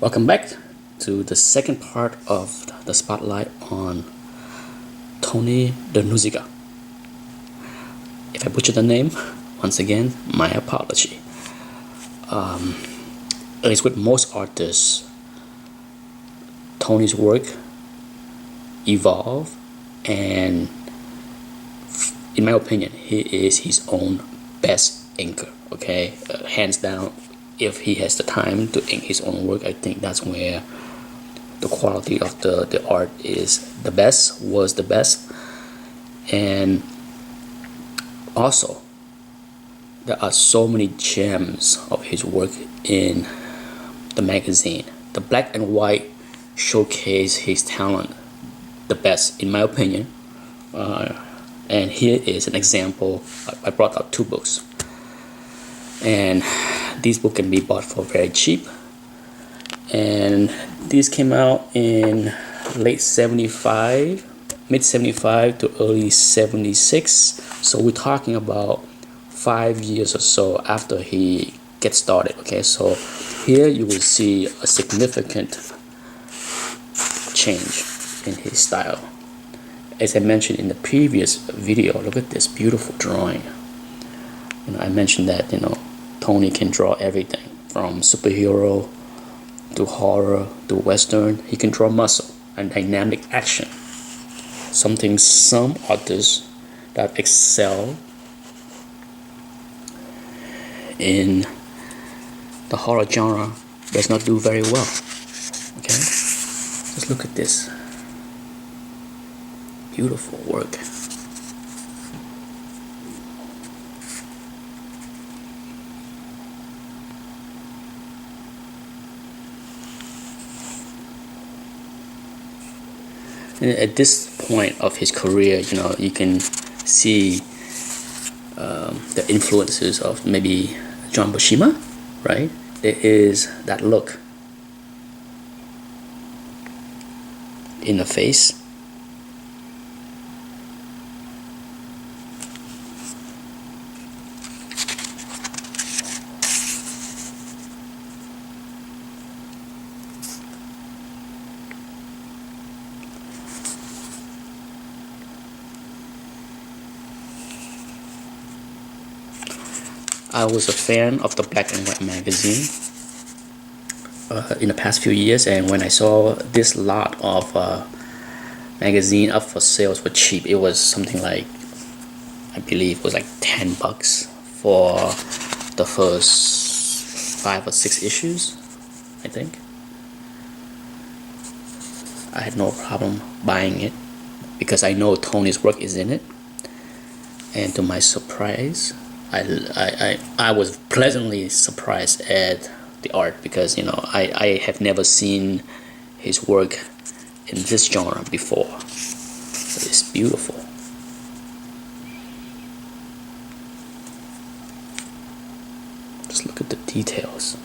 Welcome back to the second part of the spotlight on Tony Dezuniga. If I butcher the name, once again, my apology. As with most artists, Tony's work evolve, and in my opinion, he is his own best inker. Okay, hands down. If he has the time to ink his own work, I think that's where the quality of the art is the best, was the best. And also, there are so many gems of his work in the magazine. The black and white showcase his talent the best, in my opinion. And here is an example. I brought out two books, and these books can be bought for very cheap. And these came out in late 75, mid 75 to early 76. So we're talking about 5 years or so after he gets started. Okay, so here you will see a significant change in his style. As I mentioned in the previous video, look at this beautiful drawing. I mentioned that Tony can draw everything from superhero to horror to western. He can draw muscle and dynamic action, something some artists that excel in the horror genre does not do very well. Okay, just look at this beautiful work. At this point of his career, you can see the influences of maybe John Buscema, right? There is that look in the face. I was a fan of the black and white magazine in the past few years, and when I saw this lot of magazine up for sales for cheap, it was something like, I believe it was like $10 for the first 5 or 6 issues, I think. I had no problem buying it because I know Tony's work is in it, and to my surprise, I was pleasantly surprised at the art because I have never seen his work in this genre before. It's beautiful. Just look at the details.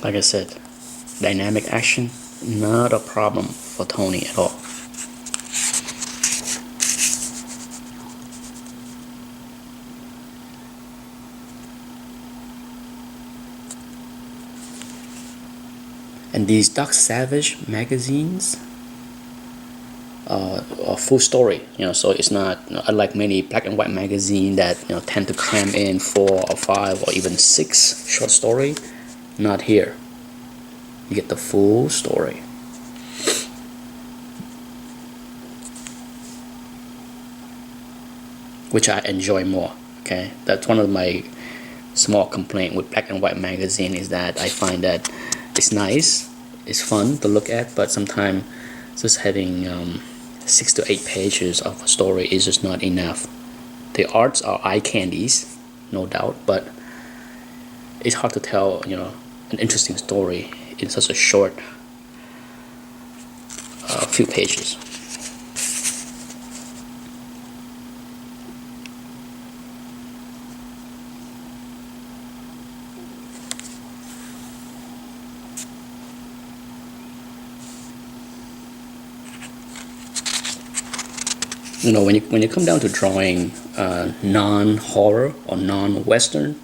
Like I said, dynamic action, not a problem for Tony at all. And these Dark Savage magazines are full story, so it's not unlike many black and white magazines that tend to cram in 4 or 5 or even 6 short story. Not here. You get the full story. Which I enjoy more. Okay, that's one of my small complaint with black and white magazine, is that I find that it's nice, it's fun to look at, but sometimes just having 6 to 8 pages of a story is just not enough. The arts are eye candies, no doubt, but it's hard to tell, an interesting story in such a short few pages. When you come down to drawing non-horror or non-Western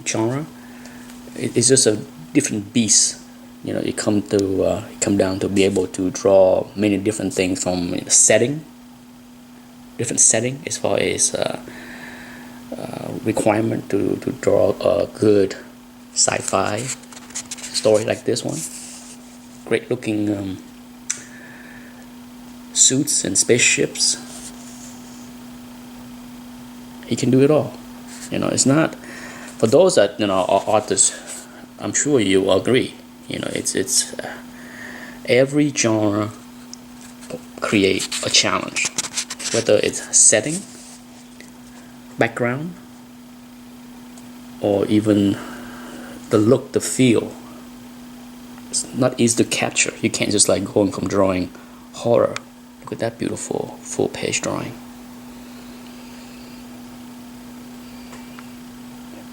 genre, it's just a different beast. You come down to be able to draw many different things from different setting as far as requirement to draw a good sci-fi story like this one. Great looking suits and spaceships. He can do it all. It's not for those that are artists. I'm sure you will agree. It's every genre create a challenge, whether it's setting, background, or even the look, the feel. It's not easy to capture. You can't just like going from drawing horror. Look at that beautiful full page drawing.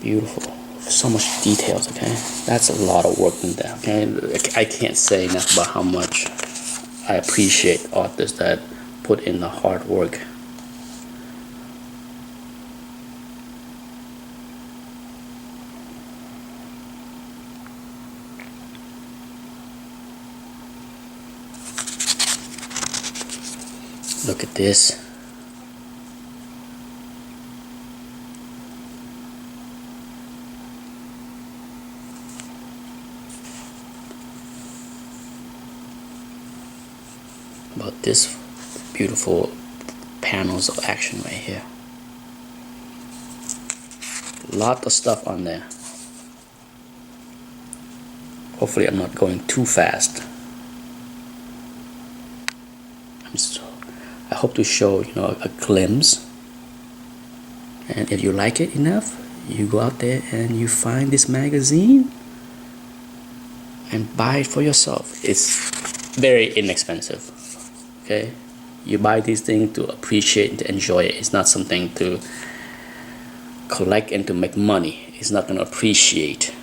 Beautiful. So much details, okay? That's a lot of work in there, okay? I can't say enough about how much I appreciate artists that put in the hard work. Look at this. About this beautiful panels of action right here. Lot of stuff on there. Hopefully I'm not going too fast. I hope to show a glimpse, and if you like it enough, you go out there and you find this magazine and buy it for yourself. It's very inexpensive. Okay, you buy these things to appreciate and to enjoy it. It's not something to collect and to make money. It's not going to appreciate.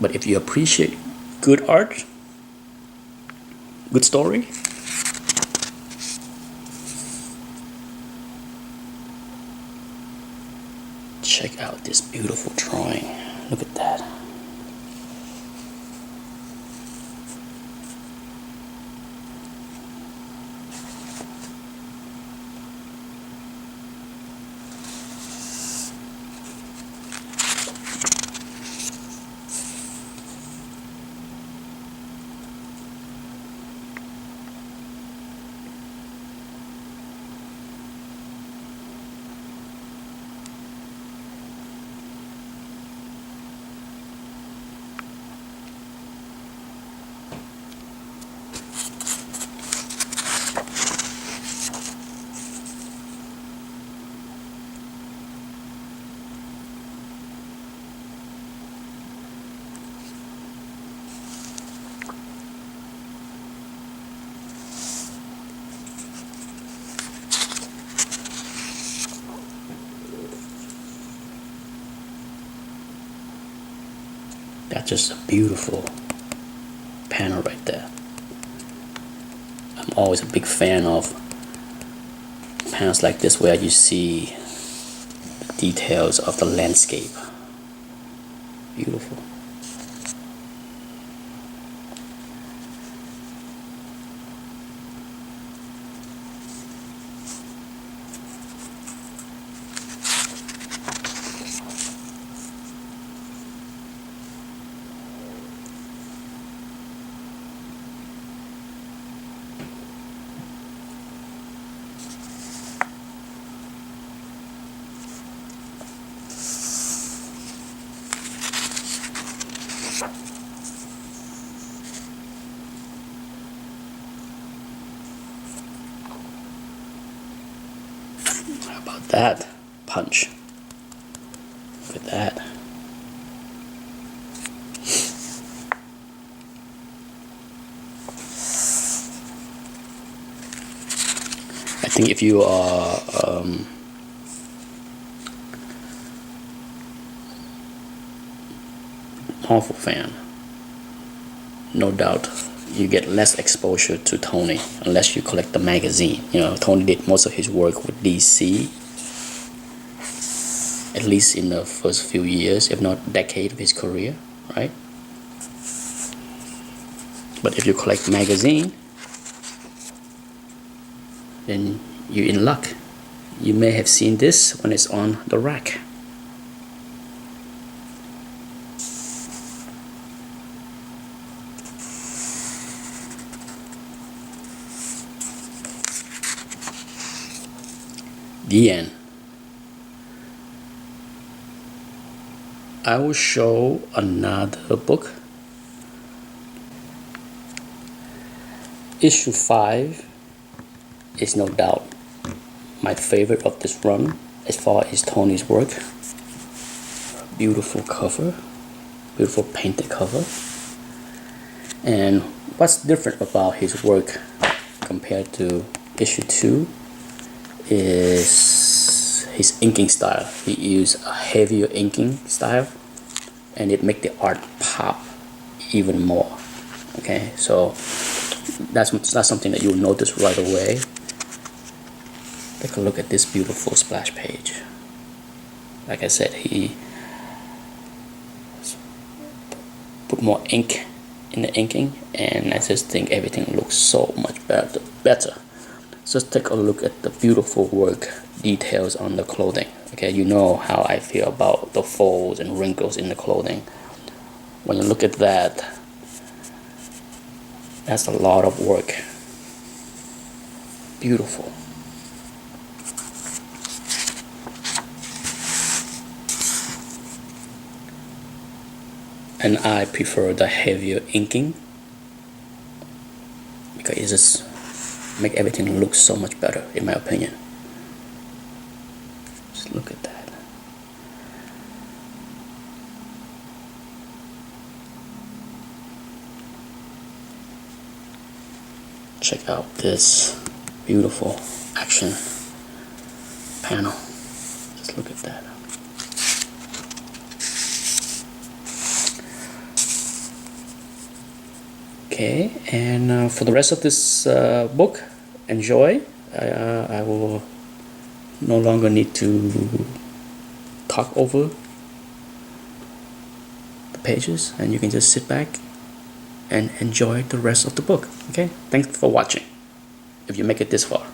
But if you appreciate good art, good story, check out this beautiful drawing. Look at that. That's just a beautiful panel right there. I'm always a big fan of panels like this where you see the details of the landscape. Beautiful. about that punch? Look at that. I think if you are Marvel fan, no doubt you get less exposure to Tony unless you collect the magazine. You know, Tony did most of his work with DC, at least in the first few years, if not decade of his career, right? But if you collect magazine, then you're in luck. You may have seen this when it's on the rack. The end. I will show another book. Issue 5 is no doubt my favorite of this run as far as Tony's work. Beautiful cover, beautiful painted cover. And what's different about his work compared to issue 2 is his inking style. He used a heavier inking style, and it makes the art pop even more. Okay, so that's something that you'll notice right away. Take a look at this beautiful splash page. Like I said, he put more ink in the inking, and I just think everything looks so much better. Just take a look at the beautiful work details on the clothing. Okay, you know how I feel about the folds and wrinkles in the clothing. When you look at that, that's a lot of work. Beautiful. And I prefer the heavier inking because it just make everything look so much better, in my opinion. Just look at that. Check out this beautiful action panel. Just look at that. Okay, and for the rest of this book, enjoy. I will no longer need to talk over the pages, and you can just sit back and enjoy the rest of the book. Okay, thanks for watching, if you make it this far.